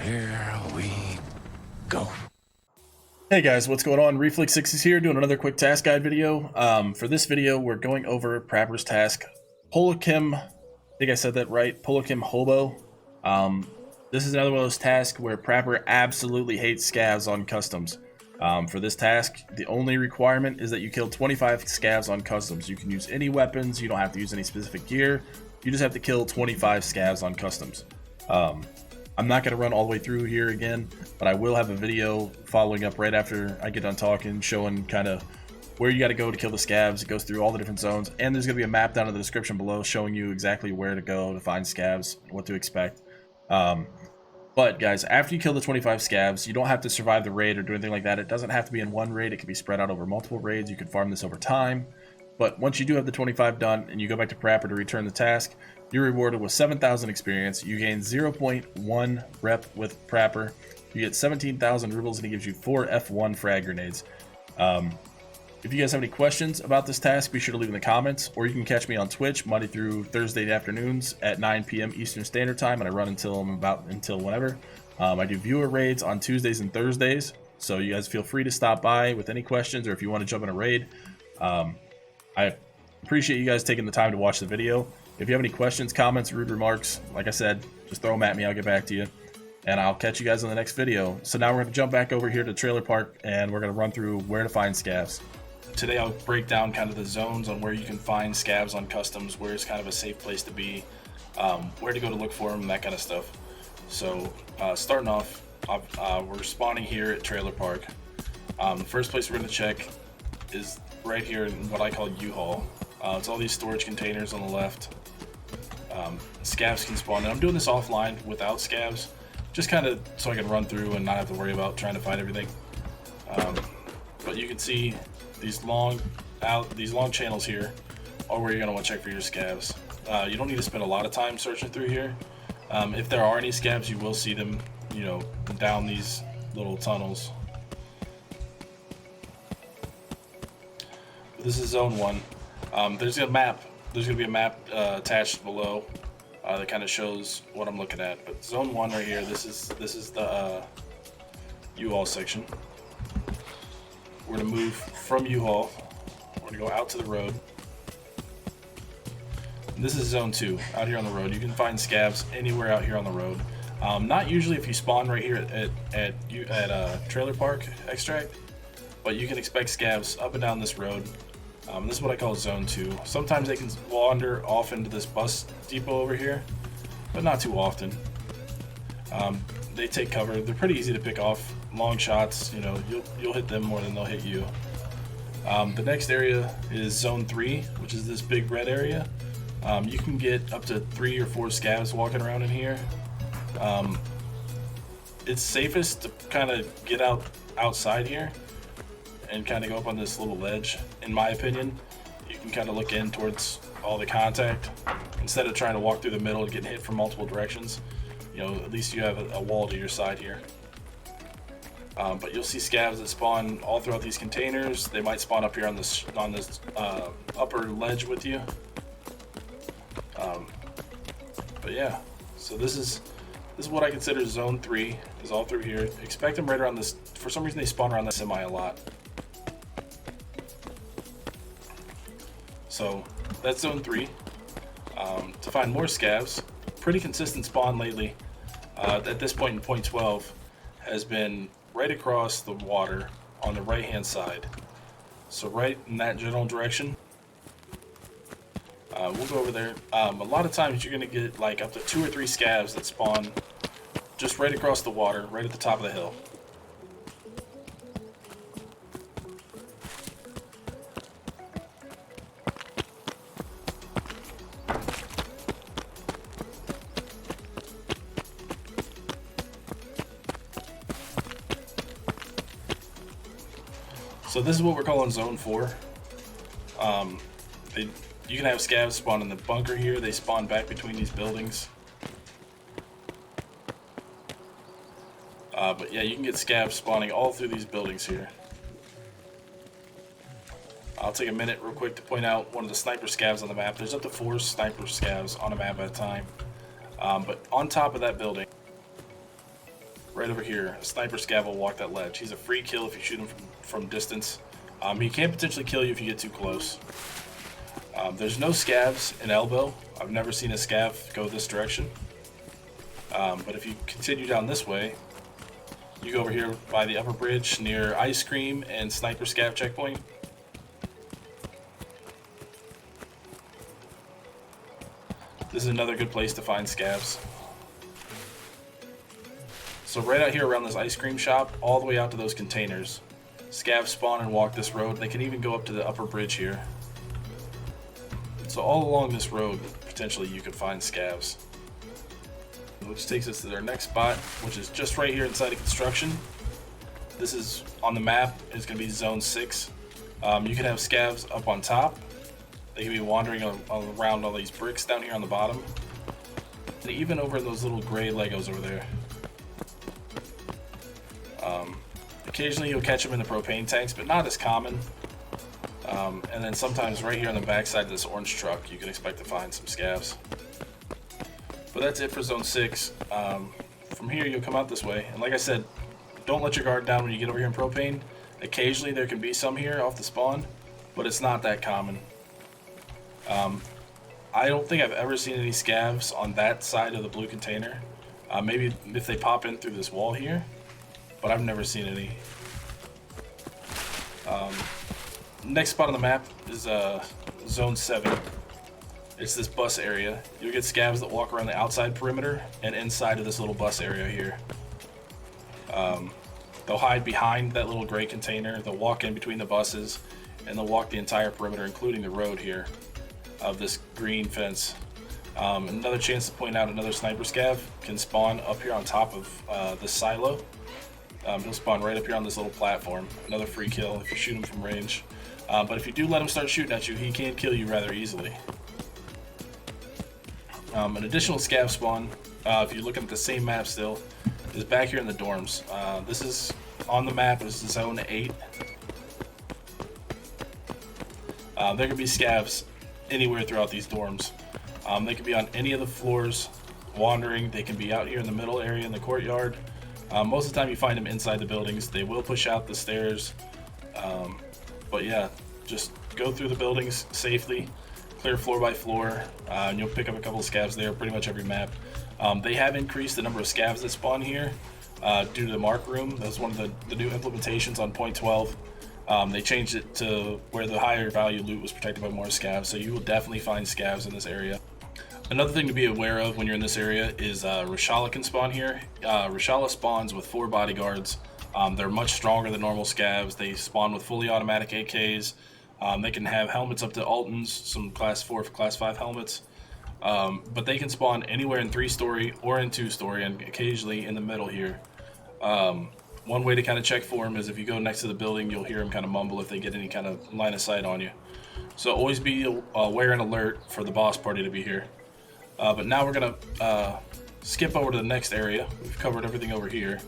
Here we go. Hey guys, what's going on? Reflix66 here, doing another quick task guide video. For this video, we're going over Prapor's task, Polikhim, I think I said that right, Polikhim Hobo. This is another one of those tasks where Prapor absolutely hates scavs on customs. For this task, the only requirement is that you kill 25 scavs on customs. You can use any weapons, you don't have to use any specific gear, you just have to kill 25 scavs on customs. I'm not going to run all the way through here again, but I will have a video following up right after I get done talking, showing kind of where you got to go to kill the scavs. It goes through all the different zones, and there's going to be a map down in the description below showing you exactly where to go to find scavs, what to expect. But guys, after you kill the 25 scavs, you don't have to survive the raid or do anything like that. It doesn't have to be in one raid. It can be spread out over multiple raids. You can farm this over time. But once you do have the 25 done and you go back to Prapor to return the task, you're rewarded with 7,000 experience. You gain 0.1 rep with Prapor. You get 17,000 rubles, and he gives you 4 F1 frag grenades. If you guys have any questions about this task, be sure to leave in the comments, or you can catch me on Twitch Monday through Thursday afternoons at 9 p.m. Eastern Standard Time, and I run until whenever. I do viewer raids on Tuesdays and Thursdays, so you guys feel free to stop by with any questions, or if you want to jump in a raid. I appreciate you guys taking the time to watch the video. If you have any questions, comments, rude remarks, like I said, just throw them at me. I'll get back to you. And I'll catch you guys in the next video. So now we're going to jump back over here to Trailer Park, and we're going to run through where to find scavs. Today I'll break down kind of the zones on where you can find scavs on customs, where it's kind of a safe place to be, where to go to look for them, that kind of stuff. So starting off, we're spawning here at Trailer Park. The first place we're going to check is right here in what I call U-Haul. It's all these storage containers on the left. Scavs can spawn, and I'm doing this offline without scavs, just kind of so I can run through and not have to worry about trying to find everything. But you can see these long channels here are where you're going to want to check for your scavs. You don't need to spend a lot of time searching through here. If there are any scavs, you will see them, you know, down these little tunnels. This is zone 1. There's going to be a map attached below that kind of shows what I'm looking at. But zone 1 right here, this is the U-Haul section. We're going to move from U-Haul. We're going to go out to the road. And this is zone 2, out here on the road. You can find scavs anywhere out here on the road. Not usually if you spawn right here at Trailer Park Extract, but you can expect scavs up and down this road. This is what I call zone 2. Sometimes they can wander off into this bus depot over here, but not too often. They take cover. They're pretty easy to pick off. Long shots, you know, you'll hit them more than they'll hit you. The next area is zone 3, which is this big red area. You can get up to 3 or 4 scavs walking around in here. It's safest to kind of get outside here and kind of go up on this little ledge. In my opinion, you can kind of look in towards all the contact instead of trying to walk through the middle and getting hit from multiple directions. You know, at least you have a wall to your side here. But you'll see scavs that spawn all throughout these containers. They might spawn up here on this upper ledge with you. But yeah, so this is what I consider zone 3, is all through here. Expect them right around this. For some reason they spawn around the semi a lot. So that's zone 3. To find more scavs, pretty consistent spawn lately, at this point in point 12, has been right across the water on the right hand side. So right in that general direction. We'll go over there. A lot of times you're going to get like up to 2 or 3 scavs that spawn just right across the water, right at the top of the hill. So this is what we're calling zone 4. You can have scavs spawn in the bunker here. They spawn back between these buildings. But yeah, you can get scavs spawning all through these buildings here. I'll take a minute real quick to point out one of the sniper scavs on the map. There's up to 4 sniper scavs on a map at a time. But on top of that building, right over here, a sniper scav will walk that ledge. He's a free kill if you shoot him from distance. He can potentially kill you if you get too close. There's no scavs in elbow. I've never seen a scav go this direction. But if you continue down this way, you go over here by the upper bridge near ice cream and sniper scav checkpoint. This is another good place to find scavs. So right out here around this ice cream shop, all the way out to those containers, scavs spawn and walk this road. They can even go up to the upper bridge here. So all along this road, potentially you could find scavs. Which takes us to their next spot, which is just right here inside of construction. This is on the map. It's going to be zone 6. You can have scavs up on top. They can be wandering around all these bricks down here on the bottom. And even over those little gray Legos over there. Occasionally you'll catch them in the propane tanks, but not as common. And then sometimes right here on the backside of this orange truck, you can expect to find some scavs. But that's it for zone 6. From here you'll come out this way, and like I said, don't let your guard down when you get over here in propane. Occasionally there can be some here off the spawn, but it's not that common. I don't think I've ever seen any scavs on that side of the blue container. Maybe if they pop in through this wall here, but I've never seen any. Next spot on the map is zone 7. It's this bus area. You'll get scavs that walk around the outside perimeter and inside of this little bus area here. They'll hide behind that little gray container. They'll walk in between the buses, and they'll walk the entire perimeter, including the road here of this green fence. Another chance to point out, another sniper scav can spawn up here on top of this silo. He'll spawn right up here on this little platform. Another free kill if you shoot him from range. But if you do let him start shooting at you, he can kill you rather easily. An additional scav spawn, if you're looking at the same map still, is back here in the dorms. This is on the map, this is zone 8. There can be scavs anywhere throughout these dorms. They can be on any of the floors wandering. They can be out here in the middle area in the courtyard. Most of the time you find them inside the buildings. They will push out the stairs. But yeah, just go through the buildings safely, clear floor by floor, and you'll pick up a couple of scavs there pretty much every map. They have increased the number of scavs that spawn here due to the mark room. That's one of the new implementations on 0.12. They changed it to where the higher value loot was protected by more scavs, so you will definitely find scavs in this area. Another thing to be aware of when you're in this area is Reshala can spawn here. Reshala spawns with 4 bodyguards. They're much stronger than normal scavs. They spawn with fully automatic AKs. They can have helmets up to Altons, some class 4 for class 5 helmets. But they can spawn anywhere in 3-story or in 2-story, and occasionally in the middle here. One way to kind of check for them is if you go next to the building, you'll hear them kind of mumble if they get any kind of line of sight on you. So always be aware and alert for the boss party to be here. But now we're going to skip over to the next area. We've covered everything over here.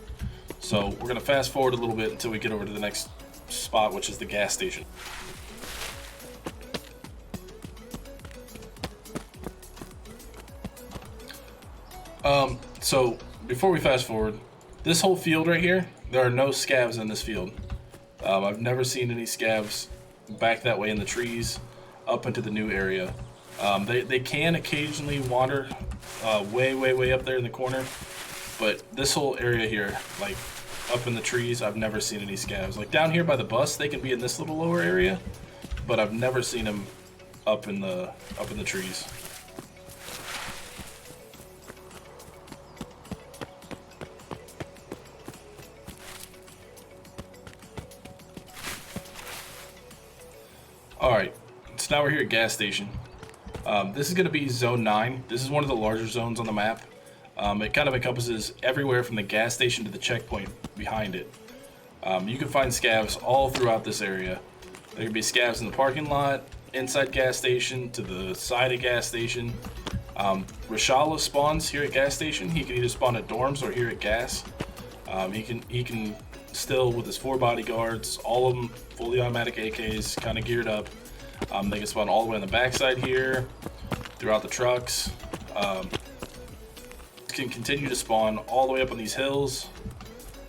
So we're going to fast forward a little bit until we get over to the next spot, which is the gas station. So before we fast forward, this whole field right here, there are no scavs in this field. I've never seen any scavs back that way in the trees up into the new area. They can occasionally wander way up there in the corner, but this whole area here, like up in the trees, I've never seen any scavs. Like down here by the bus, they can be in this little lower area, but I've never seen them up in the trees. Alright, so now we're here at gas station. This is going to be zone 9. This is one of the larger zones on the map. It kind of encompasses everywhere from the gas station to the checkpoint behind it. You can find scavs all throughout this area. There can be scavs in the parking lot, inside gas station, to the side of gas station. Reshala spawns here at gas station. He can either spawn at dorms or here at gas. He can still, with his 4 bodyguards, all of them fully automatic AKs, kind of geared up. They can spawn all the way on the backside here, throughout the trucks. Can continue to spawn all the way up on these hills,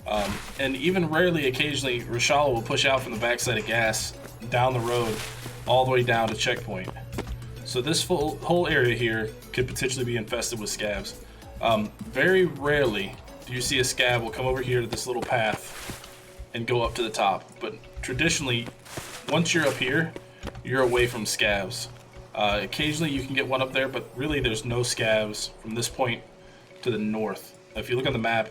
And even rarely, occasionally, Reshala will push out from the backside of gas down the road all the way down to checkpoint. So this whole area here could potentially be infested with scavs. Very rarely do you see a scav will come over here to this little path and go up to the top. But traditionally, once you're up here, you're away from scavs. Occasionally you can get one up there, but really there's no scavs from this point to the north. If you look on the map,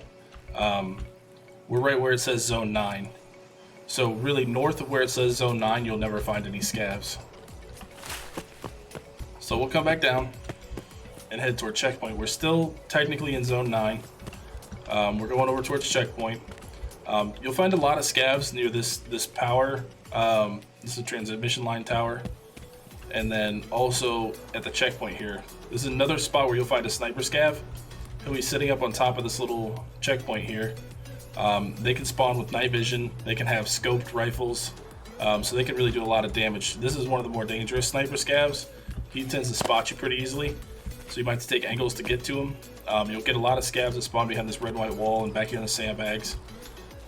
we're right where it says Zone 9. So really north of where it says Zone 9, you'll never find any scavs. So we'll come back down and head toward checkpoint. We're still technically in Zone 9. We're going over towards checkpoint. You'll find a lot of scavs near this power. This is a transmission line tower. And then also at the checkpoint here. This is another spot where you'll find a sniper scav. He'll be sitting up on top of this little checkpoint here. They can spawn with night vision. They can have scoped rifles. So they can really do a lot of damage. This is one of the more dangerous sniper scavs. He tends to spot you pretty easily, so you might have to take angles to get to him. You'll get a lot of scavs that spawn behind this red and white wall and back here in the sandbags.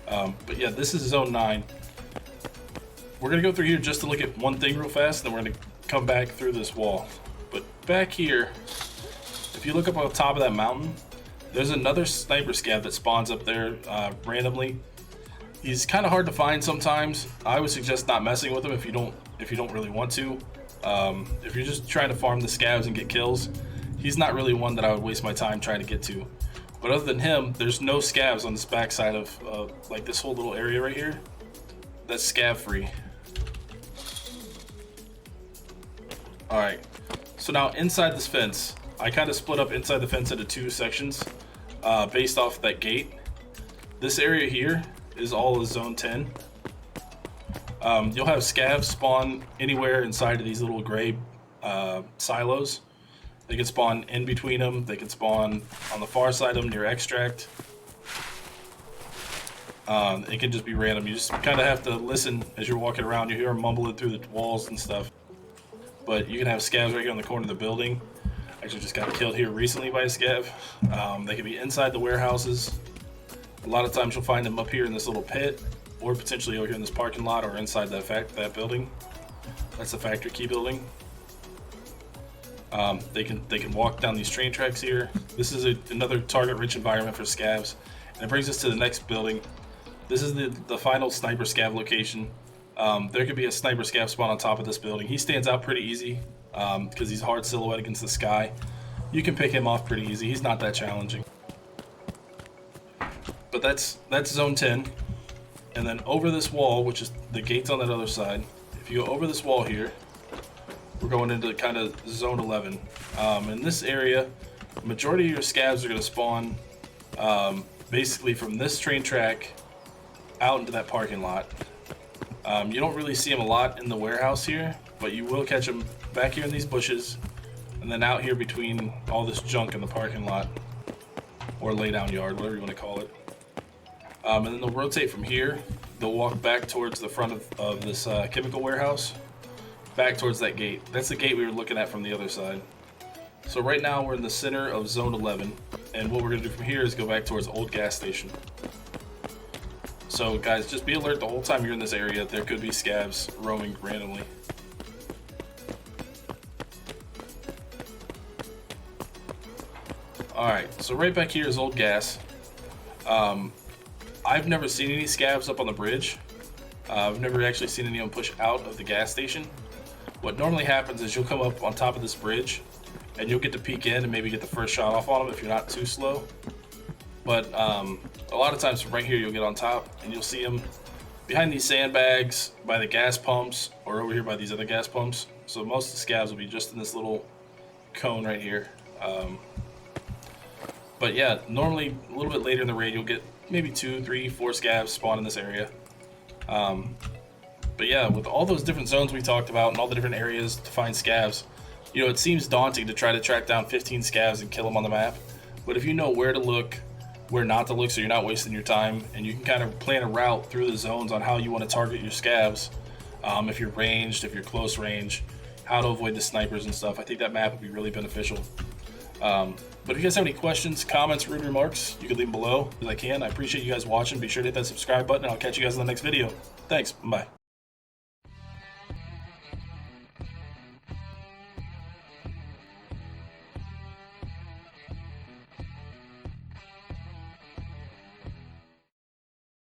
But yeah, this is Zone 9. We're going to go through here just to look at one thing real fast, and then we're going to come back through this wall. But back here, if you look up on top of that mountain, there's another sniper scav that spawns up there randomly. He's kind of hard to find sometimes. I would suggest not messing with him if you don't really want to. If you're just trying to farm the scavs and get kills, he's not really one that I would waste my time trying to get to. But other than him, there's no scavs on this backside of like this whole little area right here. That's scav free. Alright, so now inside this fence, I kind of split up inside the fence into two sections based off that gate. This area here is all of Zone 10. You'll have scavs spawn anywhere inside of these little gray silos. They can spawn in between them. They can spawn on the far side of them near extract. It can just be random. You just kind of have to listen as you're walking around. You hear them mumbling through the walls and stuff. But you can have scavs right here on the corner of the building. Actually just got killed here recently by a scav. They can be inside the warehouses. A lot of times you'll find them up here in this little pit, or potentially over here in this parking lot, or inside that building. That's the factory key building. They can walk down these train tracks here. This is another target-rich environment for scavs, and it brings us to the next building. This is the final sniper scav location. There could be a sniper scav spawn on top of this building. He stands out pretty easy because he's hard silhouette against the sky. You can pick him off pretty easy. He's not that challenging. But that's Zone 10. And then over this wall, which is the gates on that other side, if you go over this wall here, we're going into kind of Zone 11. In this area, the majority of your scavs are going to spawn basically from this train track out into that parking lot. You don't really see them a lot in the warehouse here, but you will catch them back here in these bushes, and then out here between all this junk in the parking lot, or laydown yard, whatever you want to call it. And then they'll rotate from here. They'll walk back towards the front of this chemical warehouse, back towards that gate. That's the gate we were looking at from the other side. So right now we're in the center of Zone 11, and what we're going to do from here is go back towards Old Gas Station. So guys, just be alert the whole time you're in this area. There could be scavs roaming randomly. Alright, so right back here is Old Gas. I've never seen any scavs up on the bridge. I've never actually seen anyone push out of the gas station. What normally happens is you'll come up on top of this bridge and you'll get to peek in and maybe get the first shot off on them if you're not too slow. But a lot of times from right here you'll get on top and you'll see them behind these sandbags, by the gas pumps, or over here by these other gas pumps. So most of the scavs will be just in this little cone right here. But yeah, normally a little bit later in the raid you'll get maybe 2, 3, 4 scavs spawn in this area. But yeah, with all those different zones we talked about and all the different areas to find scavs, you know, it seems daunting to try to track down 15 scavs and kill them on the map. But if you know where to look, where not to look, so you're not wasting your time, and you can kind of plan a route through the zones on how you want to target your scavs, if you're ranged, if you're close range, how to avoid the snipers and stuff, I think that map would be really beneficial. But But if you guys have any questions, comments, rude remarks, you can leave them below, as I can. I appreciate you guys watching. Be sure to hit that subscribe button, and I'll catch you guys in the next video. Thanks. Bye.